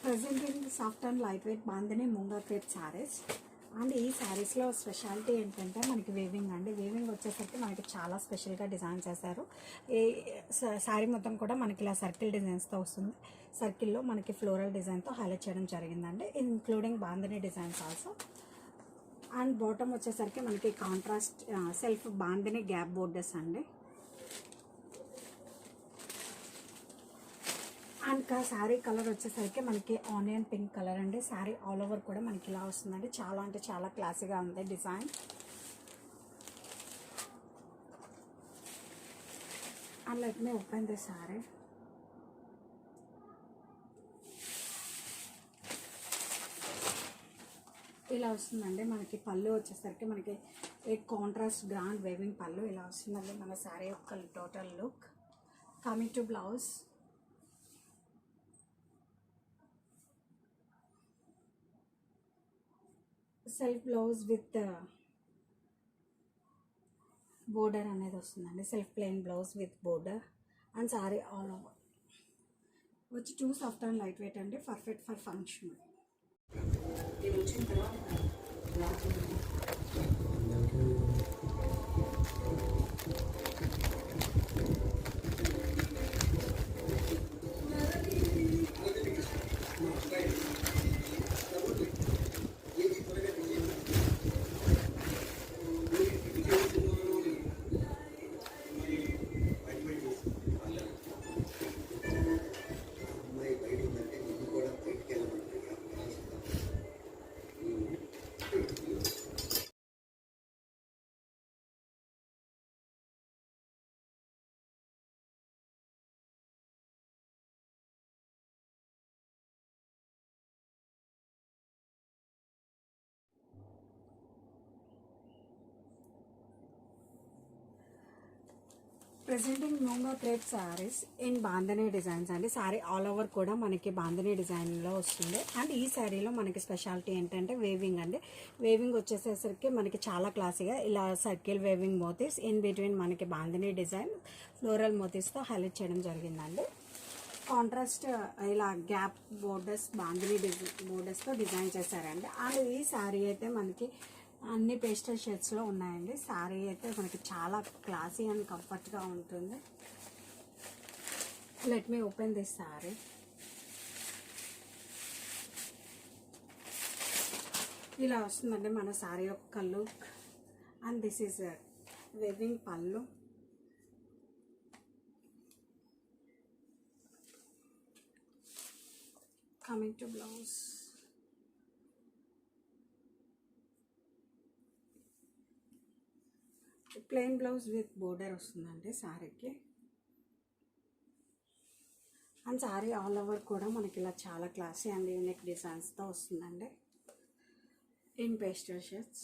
Presenting soft and light wait bandhani munga crepe saris. And ఈ శారీస్లో speciality ఏంటంటే మనకి వేవింగ్ అండి. వేవింగ్ వచ్చేసరికి మనకి చాలా స్పెషల్గా డిజైన్ చేశారు. ఈ శారీ మొత్తం కూడా మనకి ఇలా సర్కిల్ డిజైన్స్తో వస్తుంది. సర్కిల్లో మనకి ఫ్లోరల్ డిజైన్తో హైలైట్ చేయడం జరిగిందండి, including bandhani designs also. And bottom వచ్చేసరికి మనకి contrast self bandhani gap borders అండి. అండ్ శారీ కలర్ వచ్చేసరికి మనకి ఆనియన్ పింక్ కలర్ అండి. శారీ ఆల్ ఓవర్ కూడా మనకి ఇలా వస్తుందండి. చాలా అంటే చాలా క్లాసీగా ఉంది design. And let me open the sari. ఇలా వస్తుందండి. మనకి పళ్ళు వచ్చేసరికి మనకి కాంట్రాస్ట్ గ్రాండ్ వేవింగ్ పళ్ళు ఇలా వస్తుందండి మన శారీ యొక్క total look. Coming to blouse, self blouse with border అనేది వస్తుందండి. Self plain blouse with border. And sari all over వచ్చి too soft and light weight అండి, పర్ఫెక్ట్ ఫర్ ఫంక్షన్. ఇది వచ్చిన తర్వాత presenting moonga crepe saris in bandhani designs అండి. శారీ ఆల్ ఓవర్ కూడా మనకి బాంధనీ డిజైన్లో వస్తుంది. అండ్ ఈ శారీలో మనకి స్పెషాలిటీ ఏంటంటే వేవింగ్ అండి. వేవింగ్ వచ్చేసేసరికి మనకి చాలా క్లాసీగా ఇలా సర్కిల్ వేవింగ్ మోతీస్ ఇన్ బిట్వీన్ మనకి బాంధనీ డిజైన్ ఫ్లోరల్ మోతీస్తో హైలైట్ చేయడం జరిగిందండి. కాంట్రాస్ట్ ఇలా గ్యాప్ బోర్డర్స్ బాంధనీ బోర్డర్స్తో డిజైన్ చేశారండి. అండ్ ఈ శారీ అయితే మనకి అన్ని పేస్టల్ షేడ్స్లో ఉన్నాయండి. శారీ అయితే మనకి చాలా క్లాసీ అండ్ కంఫర్ట్గా ఉంటుంది. Let me open this sari. ఇలా వస్తుందండి మన శారీ యొక్క look. And this is weaving pallu. Coming to blouse, plain blouse with border వస్తుందండి శారీకి. అండ్ శారీ ఆల్ ఓవర్ కూడా మనకి ఇలా చాలా క్లాసీ అండ్ యూనిక్ డిజైన్స్తో వస్తుందండి ఇన్ పేస్టల్ షేడ్స్.